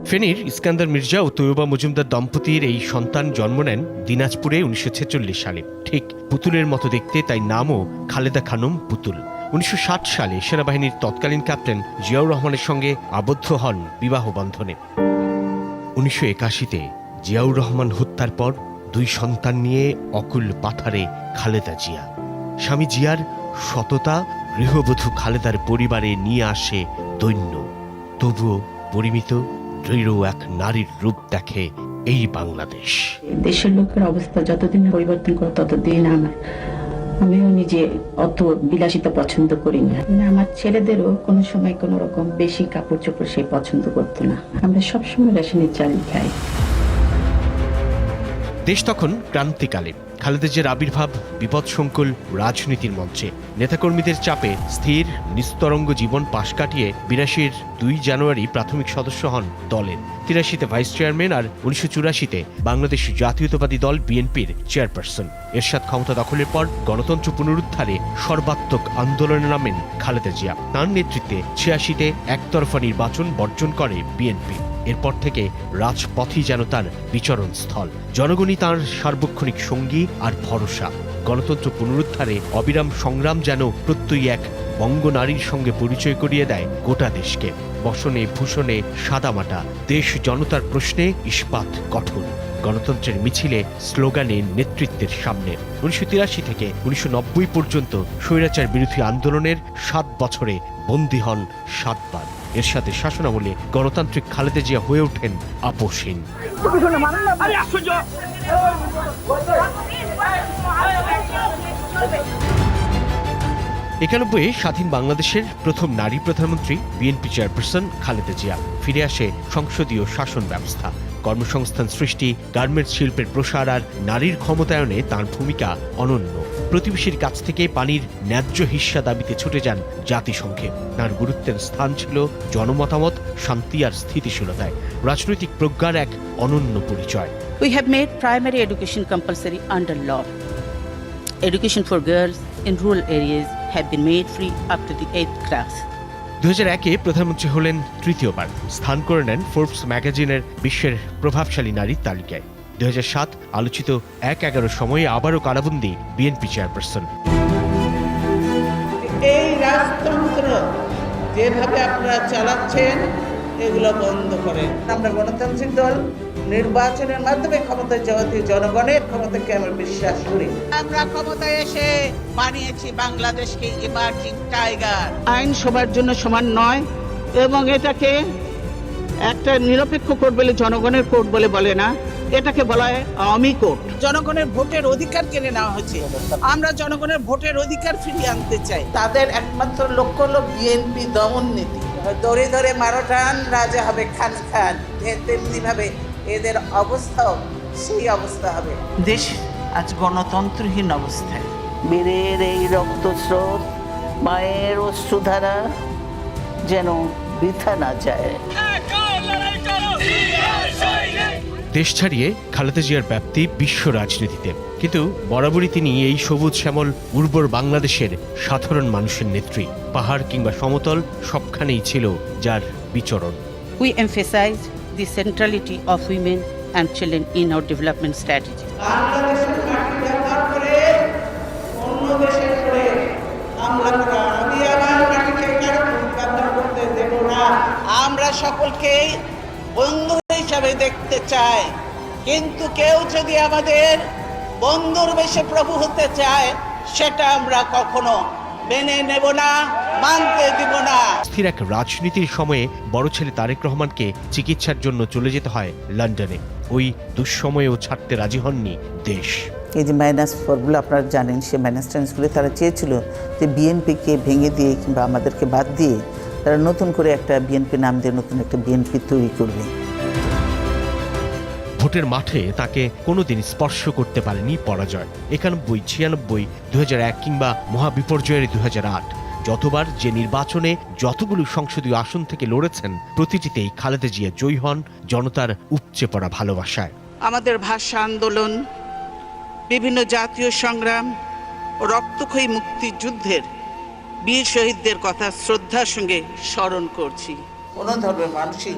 ফেনীর ইস্কান্দার মির্জা ও তৈয়বা মজুমদার দম্পতির এই সন্তান জন্ম নেন দিনাজপুরে ১৯৪৬ সালে। ঠিক পুতুলের মতো দেখতে, তাই নামও খালেদা খানম পুতুল। ১৯৬০ সালে সেনাবাহিনীর তৎকালীন ক্যাপ্টেন জিয়াউর রহমানের সঙ্গে আবদ্ধ হন বিবাহ বন্ধনে। ১৯৮১-তে জিয়াউর রহমান হত্যার পর ২ সন্তান নিয়ে অকুল পাথারে খালেদা জিয়া। স্বামী জিয়ার সততা গৃহবধূ খালেদার পরিবারে নিয়ে আসে দৈন্য। তবুও পরিমিত দৃঢ় এক নারীর রূপ দেখে এই বাংলাদেশ। দেশের লোকের অবস্থা যতদিন পরিবর্তন করে ততদিন আমিও নিজে অত বিলাসিতা পছন্দ করি না। আমার ছেলেদেরও কোনো সময় কোনো রকম বেশি কাপড় চোপড় সে পছন্দ করতো না। আমরা সবসময় রেশনের চাল খাই। দেশ তখন ক্রান্তিকালে। খালেদা জিয়ার আবির্ভাব বিপদসংকুল রাজনীতির মঞ্চে। নেতাকর্মীদের চাপে স্থির নিস্তরঙ্গ জীবন পাশ কাটিয়ে ৮২-র ২ জানুয়ারি প্রাথমিক সদস্য হন দলের। ৮৩-তে ভাইস চেয়ারম্যান আর ১৯৮৪-তে বাংলাদেশ জাতীয়তাবাদী দল বিএনপির চেয়ারপারসন। এরশাদ ক্ষমতা দখলের পর গণতন্ত্র পুনরুদ্ধারে সর্বাত্মক আন্দোলনে নামেন খালেদা জিয়া। তাঁর নেতৃত্বে ৮৬-তে একতরফা নির্বাচন বর্জন করে বিএনপি। এরপর থেকে রাজপথই যেন তার বিচরণ স্থল। জনগণই তাঁর সার্বক্ষণিক সঙ্গী আর ভরসা। গণতন্ত্র পুনরুদ্ধারে অবিরাম সংগ্রাম যেন প্রত্যয়ী এক বঙ্গনারীর সঙ্গে পরিচয় করিয়ে দেয় গোটা দেশকে। বসনে ভূষণে সাদামাটা, দেশ জনতার প্রশ্নে ইস্পাত কঠোর। গণতন্ত্রের মিছিলে, স্লোগানে, নেতৃত্বের সামনে। ১৯৮৩ থেকে ১৯৯০ পর্যন্ত স্বৈরাচার বিরোধী আন্দোলনের ৭ বছরে বন্দী হন ৭ বার। এরশাদের শাসনামলে গণতান্ত্রিক খালেদা জিয়া হয়ে ওঠেন আপোষহীন। ৯১ স্বাধীন বাংলাদেশের প্রথম নারী প্রধানমন্ত্রী বিএনপি চেয়ারপারসন খালেদা জিয়া। ফিরে আসে সংসদীয় শাসন ব্যবস্থা। কর্মসংস্থান সৃষ্টি, গার্মেন্টস শিল্পের প্রসার আর নারীর ক্ষমতায়নে তাঁর ভূমিকা অনন্য। প্রতিবেশীর কাছ থেকে পানির ন্যায্য হিস্যা দাবিতে ছুটে যান জাতিসংঘে। তাঁর গুরুত্বের স্থান ছিল জনমতামত, শান্তি আর স্থিতিশীলতায়। রাজনৈতিক প্রজ্ঞার এক অনন্য পরিচয়। We have made primary education compulsory under law. Education for girls in rural areas have been made free up to the 8th class. ২০০১-এ প্রধানমন্ত্রী হলেন তৃতীয়বার। স্থান করে নেন ফোর্বস ম্যাগাজিনের বিশ্বের প্রভাবশালী নারীর তালিকায়। ২০০৭ আলোচিত ১/১১ সময়ে আবারও কারাবন্দী বিএনপি চেয়ারপারসন। এই রাজতন্ত্র যেভাবে আপনারা চালাচ্ছেন এগুলো বন্ধ করেন। আমরা গণতান্ত্রিক দল নির্বাচনের মাধ্যমে ক্ষমতায় যাওয়া দিয়ে জনগণের ক্ষমতাকে আমরা বিশ্বাস করি। আমরা ক্ষমতায় এসে বানিয়েছি বাংলাদেশকে ইমার্জিং টাইগার। আইন সবার জন্য সমান নয় এবং এটাকে একটা নিরপেক্ষ কোর্ট বলে জনগণের কোর্ট বলে না, এটাকে বলা হয় আওয়ামী কোর্ট। জনগণের ভোটের অধিকার কেড়ে নেওয়া হয়েছে। আমরা জনগণের ভোটের অধিকার ফিরিয়ে আনতে চাই। তাদের একমাত্র লক্ষ্য হলো বিএনপি দমন নীতি। ধরে ধরে মারোটান রাজা হবে খান খান, তেমনি ভাবে এদের অবস্থাও সেই অবস্থা হবে। দেশ আজ গণতন্ত্রহীন অবস্থায়। বীরের এই রক্তস্রোত, মায়ের অশ্রুধারা যেন বৃথা না যায়। দেশ ছাড়িয়ে খালেদা জিয়ার ব্যাপ্তি বিশ্ব রাজনীতিতে, কিন্তু বরাবরই তিনি এই সবুজ শ্যামল উর্বর বাংলাদেশের সাধারণ মানুষের নেত্রী। পাহাড় কিংবা সমতল সবখানেই ছিল যার বিচরণ। We emphasize the centrality of women and children in our development strategy. বাংলাদেশের মাটি ব্যবহার করে অন্য দেশের করে হামলা করা, আমি আমার মাটিকে কারো ব্যবহার করতে দেব না। আমরা সকলকেই বন্ধু হিসাবে দেখতে চাই, কিন্তু কেউ যদি আমাদের বন্ধুর বেশে প্রভু হতে চায় সেটা আমরা কখনো মেনে নেব না, মানতে দিব না। স্থির এক রাজনীতির সময়ে বড় ছেলে তারেক রহমানকে চিকিৎসার জন্য চলে যেতে হয় লন্ডনে। ওই দুঃসময়েও ছাড়তে রাজি হননি দেশ। এই যে মাইনাস ফর্মুলা আপনারা জানেন, সে মাইনাস ট্রান্সফারে তারা চেয়েছিল যে বিএনপিকে ভেঙে দিয়ে কিংবা আমাদেরকে বাদ দিয়ে তারা নতুন করে একটা বিএনপি নাম দিয়ে নতুন একটা বিএনপি তৈরি করবে। ভোটের মাঠে তাকে কোনোদিন স্পর্শ করতে পারেনি পরাজয়। ৯১, ৯৬, ২০০১ কিংবা মহাবিপর্যয়ের ২০০৮। যতবার যে নির্বাচনে যতগুলো সংসদীয় আসন থেকে লড়েছেন, প্রতিটিতেই খালেদা জিয়া জয়ী হন জনতার উপচে পড়া ভালোবাসায়। আমাদের ভাষা আন্দোলন, বিভিন্ন জাতীয় সংগ্রাম ও রক্তক্ষয়ী মুক্তিযুদ্ধের বীর শহীদদের কথা শ্রদ্ধার সঙ্গে স্মরণ করছি। কোনো ধর্মের মানুষই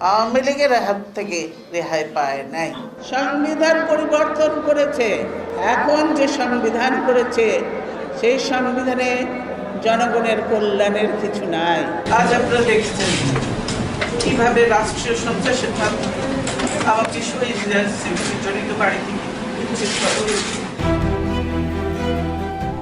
আওয়ামী লীগের হাত থেকে রেহাই পায় নাই। সংবিধান পরিবর্তন করেছে, এখন যে সংবিধান করেছে সেই সংবিধানে জনগণের কল্যাণের কিছু নাই। আজ আপনারা দেখছেন কিভাবে রাষ্ট্রীয় সন্ত্রাসের মাধ্যমে আমাকে শহীদ জড়িত বাড়িতে।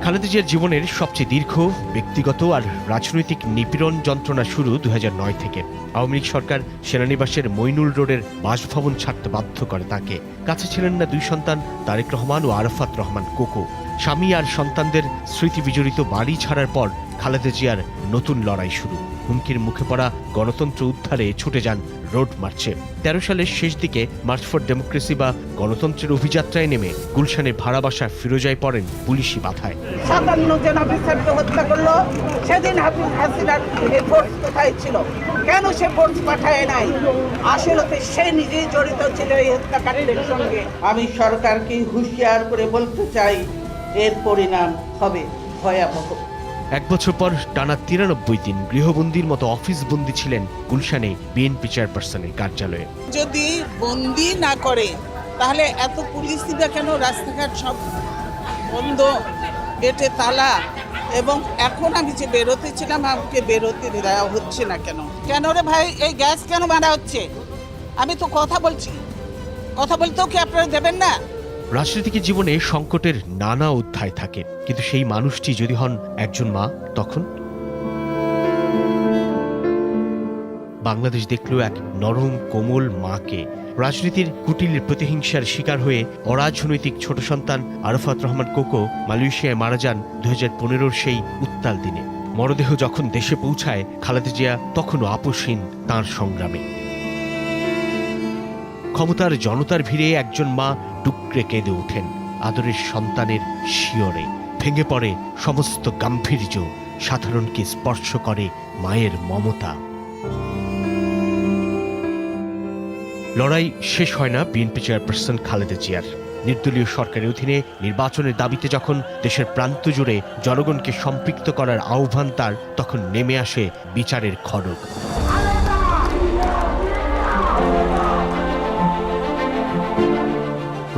খালেদা জিয়ার জীবনের সবচেয়ে দীর্ঘ ব্যক্তিগত আর রাজনৈতিক নিপীড়ন যন্ত্রণা শুরু 2009 থেকে। আওয়ামী লীগ সরকার সেনানিবাসের মইনুল রোডের বাসভবন ছাড়তে বাধ্য করে তাকে। কাছে ছিলেন না দুই সন্তান তারেক রহমান ও আরাফাত রহমান কোকো। স্বামী আর সন্তানদের স্মৃতি বিজড়িত বাড়ি ছাড়ার পর খালেদা জিয়ার নতুন লড়াই শুরু। হুমকির মুখে পড়া গণতন্ত্র উদ্ধারে ছুটে যান রোড মার্চে। 13 সালের শেষ দিকে মার্চ ফর ডেমোক্রেসি বা গণতন্ত্রের অভিযাত্রায় নেমে গুলশানের ভাড়া বাসা ফিরোজায় পড়েন পুলিশি বাধায়। 57 জন অফিসারকে হত্যা করলো, সেদিন হাসিনার ফোর্স কোথায় ছিল? কেন সে ফোর্স পাঠায় নাই? আসলে সে নিজেই জড়িত ছিল এই হত্যাকারীদের সঙ্গে। আমি সরকারকে হুঁশিয়ার করে বলতে চাই, এর পরিণাম হবে ভয়াবহ। এক বছর পর টানা 93 দিন গৃহবন্দির মতো অফিস বন্দী ছিলেন গুলশানে বিএনপি চেয়ারপারসনের কার্যালয়ে। যদি বন্দি না করে তাহলে এত পুলিশিরা কেন? রাস্তাঘাট সব বন্ধ, গেটে তালা, এবং এখন আমি যে বেরোতে ছিলাম আমাকে বেরোতে দেওয়া হচ্ছে না কেন? কেন রে ভাই, এই গ্যাস কেন মারা হচ্ছে? আমি তো কথা বলছি, কথা বলতেও কি আপনারা দেবেন না? রাজনৈতিক জীবনে সংকটের নানা অধ্যায় থাকে, কিন্তু সেই মানুষটি যদি হন একজন মা, তখন বাংলাদেশ দেখল এক নরম কোমল মাকে। রাজনীতির কুটিলের প্রতিহিংসার শিকার হয়ে অরাজনৈতিক ছোট সন্তান আরাফাত রহমান কোকো মালয়েশিয়ায় মারা যান 2015-র সেই উত্তাল দিনে। মরদেহ যখন দেশে পৌঁছায়, খালেদা জিয়া তখনও আপোষহীন তাঁর সংগ্রামে। ক্ষমতার জনতার ভিড়ে একজন মা টুকরে কেঁদে ওঠেন আদরের সন্তানের শিয়রে। ভেঙে পড়ে সমস্ত গাম্ভীর্য, সাধারণকে স্পর্শ করে মায়ের মমতা। লড়াই শেষ হয় না বিএনপি চেয়ারপারসন খালেদা জিয়ার। নির্দলীয় সরকারের অধীনে নির্বাচনের দাবিতে যখন দেশের প্রান্ত জুড়ে জনগণকে সম্পৃক্ত করার আহ্বান তার, তখন নেমে আসে বিচারের খড়গ।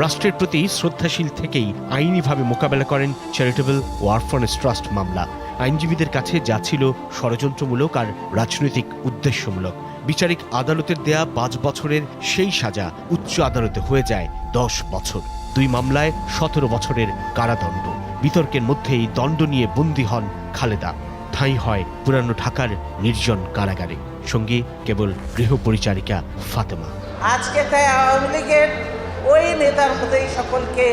রাষ্ট্রের প্রতি শ্রদ্ধাশীল থেকেই আইনিভাবে মোকাবেলা করেন চ্যারিটেবল ও অরফানেজ ট্রাস্ট মামলা। আইনজীবীদের কাছে যা ছিল ষড়যন্ত্রমূলক আর রাজনৈতিক উদ্দেশ্যমূলক। বিচারিক আদালতের দেয়া 5 বছরের সেই সাজা উচ্চ আদালতে হয়ে যায় 10 বছর। 2 মামলায় 17 বছরের কারাদণ্ড। বিতর্কের মধ্যেই দণ্ড নিয়ে বন্দী হন খালেদা। ঠাঁই হয় পুরানো ঢাকার নির্জন কারাগারে, সঙ্গে কেবল গৃহ পরিচারিকা ফাতেমা। আজকে তাই আওয়ামী লীগের ওই নেতার মতোই সকলকে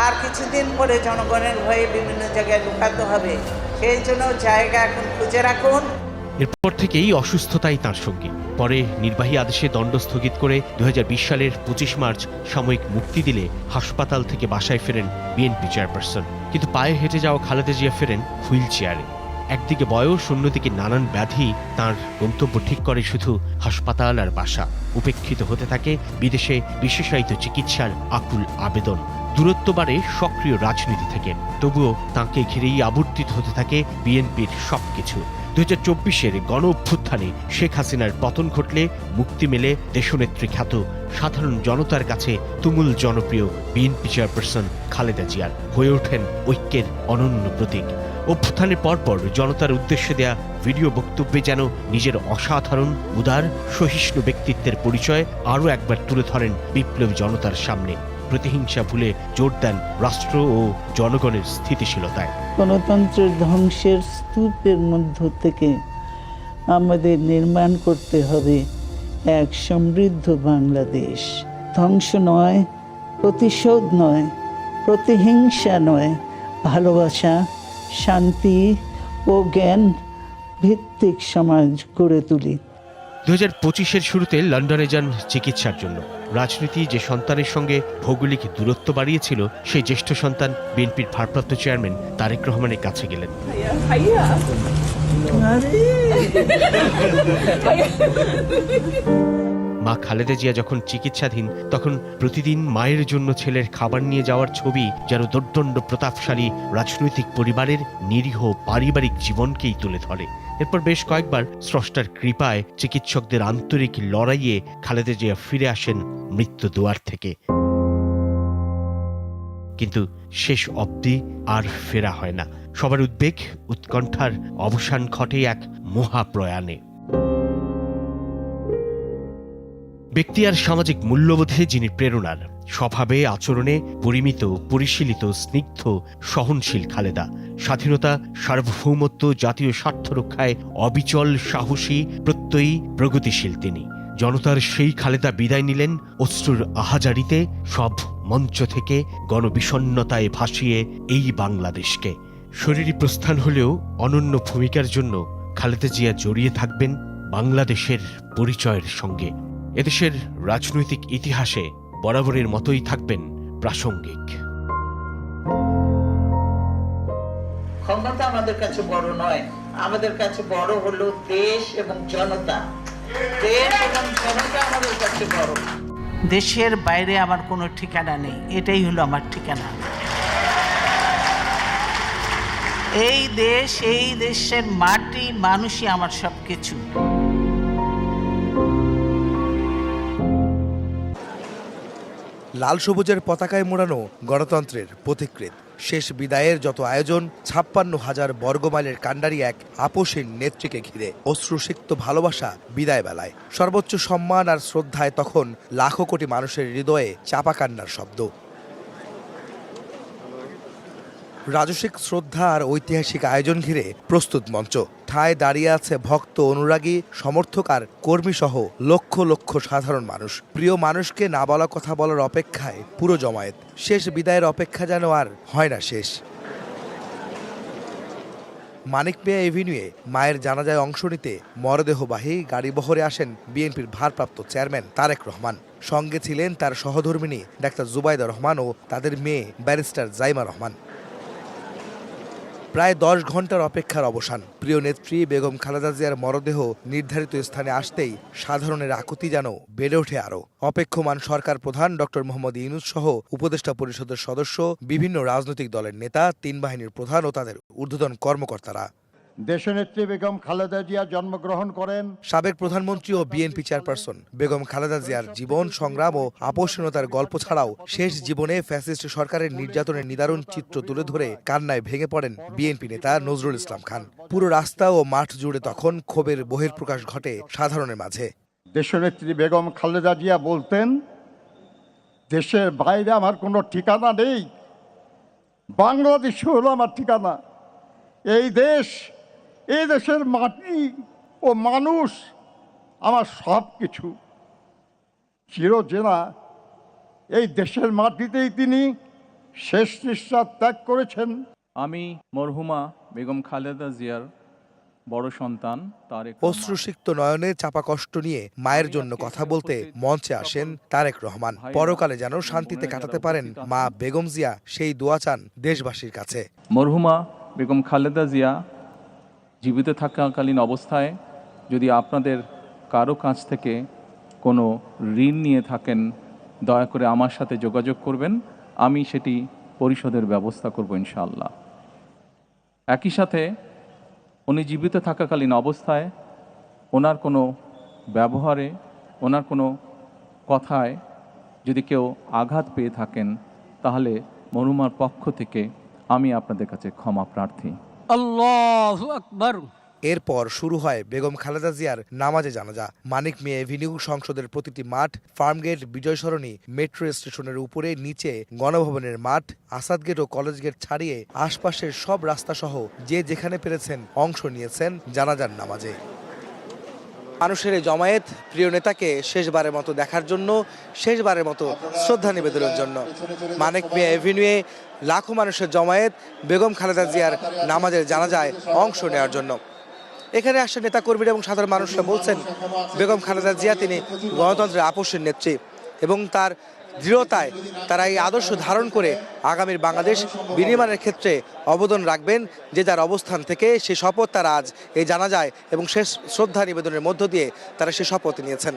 আর কিছুদিন পরে জনগণের ভয়ে বিভিন্ন জায়গায় লুকাতে হবে। সেই জন্য জায়গা এখন খুঁজে রাখুন। এরপর থেকেই অসুস্থতাই তাঁর সঙ্গী। পরে নির্বাহী আদেশে দণ্ড স্থগিত করে 2020 সালের 25 মার্চ সাময়িক মুক্তি দিলে হাসপাতাল থেকে বাসায় ফেরেন বিএনপি চেয়ারপারসন। কিন্তু পায়ে হেঁটে যাওয়া খালেদা জিয়া ফেরেন হুইল চেয়ারে। একদিকে বয়স, অন্যদিকে নানান ব্যাধি তাঁর গন্তব্য ঠিক করে শুধু হাসপাতাল আর বাসা। উপেক্ষিত হতে থাকে বিদেশে বিশেষায়িত চিকিৎসার আকুল আবেদন। দূরত্ব বাড়ে সক্রিয় রাজনীতি থেকে, তবুও তাঁকে ঘিরেই আবর্তিত হতে থাকে বিএনপির সবকিছু। 2024-এর গণ অভ্যুত্থানে শেখ হাসিনার পতন ঘটলে মুক্তি মেলে দেশনেত্রী খ্যাত সাধারণ জনতার কাছে তুমুল জনপ্রিয় বিএনপি চেয়ারপারসন খালেদা জিয়ার হয়ে ওঠেন ঐক্যের অনন্য প্রতীক। অভ্যুত্থানের পরপর জনতার উদ্দেশ্যে দেয়া ভিডিও বক্তব্যে যেন নিজের অসাধারণ উদার সহিষ্ণু ব্যক্তিত্বের পরিচয় আরও একবার তুলে ধরেন বিপ্লবী জনতার সামনে। প্রতিহিংসা ভুলে জোর দেন রাষ্ট্র ও জনগণের স্থিতিশীলতায়। গণতন্ত্রের ধ্বংসের স্তূপের মধ্য থেকে আমাদের নির্মাণ করতে হবে এক সমৃদ্ধ বাংলাদেশ। ধ্বংস নয়, প্রতিশোধ নয়, প্রতিহিংসা নয়, ভালোবাসা, শান্তি ও জ্ঞান ভিত্তিক সমাজ গড়ে তুলি। 2025-এর শুরুতে লন্ডনে যান চিকিৎসার জন্য। রাজনীতি যে সন্তানের সঙ্গে ভৌগোলিক দূরত্ব বাড়িয়েছিল, সেই জ্যেষ্ঠ সন্তান বিএনপির ভারপ্রাপ্ত চেয়ারম্যান তারেক রহমানের কাছে গেলেন। মা খালেদা জিয়া যখন চিকিৎসাধীন তখন প্রতিদিন মায়ের জন্য ছেলের খাবার নিয়ে যাওয়ার ছবি যেন দোর্দণ্ড প্রতাপশালী রাজনৈতিক পরিবারের নিরীহ পারিবারিক জীবনকেই তুলে ধরে। এরপর বেশ কয়েকবার স্রষ্টার কৃপায় চিকিৎসকদের আন্তরিক লড়াইয়ে খালেদা জিয়া ফিরে আসেন মৃত্যু দুয়ার থেকে, কিন্তু শেষ অবধি আর ফেরা হয় না। সবার উদ্বেগ, উৎকণ্ঠার অবসান ঘটে এক মহাপ্রয়াণে। ব্যক্তি আর সামাজিক মূল্যবোধে যিনি প্রেরণার, স্বভাবে আচরণে পরিমিত, পরিশীলিত, স্নিগ্ধ, সহনশীল খালেদা। স্বাধীনতা, সার্বভৌমত্ব, জাতীয় স্বার্থ রক্ষায় অবিচল, সাহসী, প্রত্যয়ী, প্রগতিশীল তিনি। জনতার সেই খালেদা বিদায় নিলেন অশ্রুর আহাজারিতে, সব মঞ্চ থেকে গণবিষণ্ণতায় ভাসিয়ে এই বাংলাদেশকে। শরীরী প্রস্থান হলেও অনন্য ভূমিকার জন্য খালেদা জিয়া জড়িয়ে থাকবেন বাংলাদেশের পরিচয়ের সঙ্গে। এদেশের রাজনৈতিক ইতিহাসে বরাবরের মতোই থাকবেন প্রাসঙ্গিক। ক্ষমতা আমাদের কাছে বড় নয়, আমাদের কাছে বড় হলো দেশ এবং জনতা। দেশ এবং জনতা আমাদের কাছে বড়। দেশের বাইরে আমার কোনো ঠিকানা নেই, এটাই হলো আমার ঠিকানা। এই দেশ, এই দেশের মাটি, মানুষই আমার সবকিছু। লাল সবুজের পতাকায় মোড়ানো গণতন্ত্রের পথিকৃৎ শেষ বিদায়ের যত আয়োজন, 56,000 বর্গমাইলের কাণ্ডারি এক আপোষহীন নেত্রীকে ঘিরে অশ্রুসিক্ত ভালোবাসা বিদায় বেলায়। সর্বোচ্চ সম্মান আর শ্রদ্ধায় তখন লাখো কোটি মানুষের হৃদয়ে চাপা কান্নার শব্দ। রাজসিক শ্রদ্ধা আর ঐতিহাসিক আয়োজন ঘিরে প্রস্তুত মঞ্চ। ঠায় দাঁড়িয়ে আছে ভক্ত, অনুরাগী, সমর্থক আর কর্মী সহ লক্ষ লক্ষ সাধারণ মানুষ। প্রিয় মানুষকে না বলা কথা বলার অপেক্ষায় পুরো জমায়েত। শেষ বিদায়ের অপেক্ষা যেন আর হয় না শেষ। মানিক মিয়া এভিনিউয়ে মায়ের জানাজায় অংশ নিতে মরদেহবাহী গাড়িবহরে আসেন বিএনপির ভারপ্রাপ্ত চেয়ারম্যান তারেক রহমান। সঙ্গে ছিলেন তার সহধর্মিণী ডাক্তার জুবাইদা রহমান ও তাদের মেয়ে ব্যারিস্টার জাইমা রহমান। প্রায় 10 ঘন্টার অপেক্ষার অবসান। প্রিয় নেত্রী বেগম খালেদা জিয়ার মরদেহ নির্ধারিত স্থানে আসতেই সাধারণের আকুতি যেন বেড়ে ওঠে আরও। অপেক্ষমান সরকার প্রধান ডক্টর মোহাম্মদ ইউনূস সহ উপদেষ্টা পরিষদের সদস্য, বিভিন্ন রাজনৈতিক দলের নেতা, 3 বাহিনীর প্রধান ও তাদের ঊর্ধ্বতন কর্মকর্তারা। দেশনেত্রী বেগম খালেদা জিয়া জন্মগ্রহণ করেন। সাবেক প্রধানমন্ত্রী ও বিএনপি চেয়ারপারসন বেগম খালেদা জিয়ার জীবন, সংগ্রাম ও আপোষহীনতার গল্প ছাড়াও শেষ জীবনে ফ্যাসিস্ট সরকারের নির্যাতনের নিদারুণ চিত্র তুলে ধরে কান্নায় ভেঙে পড়েন বিএনপি নেতা নজরুল ইসলাম খান। পুরো রাস্তা ও মাঠ জুড়ে তখন ক্ষোভের বহিঃপ্রকাশ ঘটে সাধারণের মাঝে। দেশনেত্রী বেগম খালেদা জিয়া বলতেন, দেশের বাইরে আমার কোনো ঠিকানা নেই, বাংলাদেশ হলো আমার ঠিকানা। এই দেশের মাটি ও মানুষ আমার সব কিছু। চিরচেনা এই দেশের মাটিতেই তিনি শেষ নিঃশ্বাস ত্যাগ করেছেন। আমি মরহুমা বেগম খালেদা জিয়ার বড় সন্তান তারেক। অশ্রুসিক্ত নয়নে চাপা কষ্ট নিয়ে মায়ের জন্য কথা বলতে মঞ্চে আসেন তারেক রহমান। পরকালে যেন শান্তিতে কাটাতে পারেন মা বেগম জিয়া, সেই দোয়া চান দেশবাসীর কাছে। মরহুমা বেগম খালেদা জিয়া জীবিত থাকাকালীন অবস্থায় যদি আপনাদের কারো কাছ থেকে কোনো ঋণ নিয়ে থাকেন, দয়া করে আমার সাথে যোগাযোগ করবেন, আমি সেটি পরিশোধের ব্যবস্থা করব ইনশাআল্লাহ। একই সাথে উনি জীবিত থাকাকালীন অবস্থায় ওনার কোনো ব্যবহারে, ওনার কোনো কথায় যদি কেউ আঘাত পেয়ে থাকেন, তাহলে মরহুমার পক্ষ থেকে আমি আপনাদের কাছে ক্ষমা প্রার্থী। আল্লাহু আকবার। এরপর শুরু হয় বেগম খালেদা জিয়ার নামাজে জানাজা। মানিক মিয়া এভিনিউ, সংসদের প্রতিটি মাঠ, ফার্মগেট, বিজয় সরণি, মেট্রো স্টেশনের উপরে নিচে, গণভবনের মাঠ, আসাদ গেট ও কলেজ গেট ছাড়িয়ে আশপাশের সব রাস্তা সহ যে যেখানে পেরেছেন অংশ নিয়েছেন জানাজার নামাজে। মানুষের এই জমায়েত প্রিয় নেতাকে শেষবারের মতো দেখার জন্য, শেষবারের মতো শ্রদ্ধা নিবেদনের জন্য। মানিক মিয়া এভিনিউয়ে লাখো মানুষের জমায়েত বেগম খালেদা জিয়ার নামাজের জানাজায় অংশ নেওয়ার জন্য। এখানে আসা নেতাকর্মীরা এবং সাধারণ মানুষরা বলছেন, বেগম খালেদা জিয়া তিনি গণতন্ত্রের আপোষের নেত্রী এবং তার দৃঢ়তায় তারা এই আদর্শ ধারণ করে আগামীর বাংলাদেশ বিনির্মাণের ক্ষেত্রে অবদান রাখবেন। যে যার অবস্থান থেকে সে শপথ তারা আজ এই জানাজায় এবং শেষ শ্রদ্ধা নিবেদনের মধ্য দিয়ে তারা সে শপথ নিয়েছেন।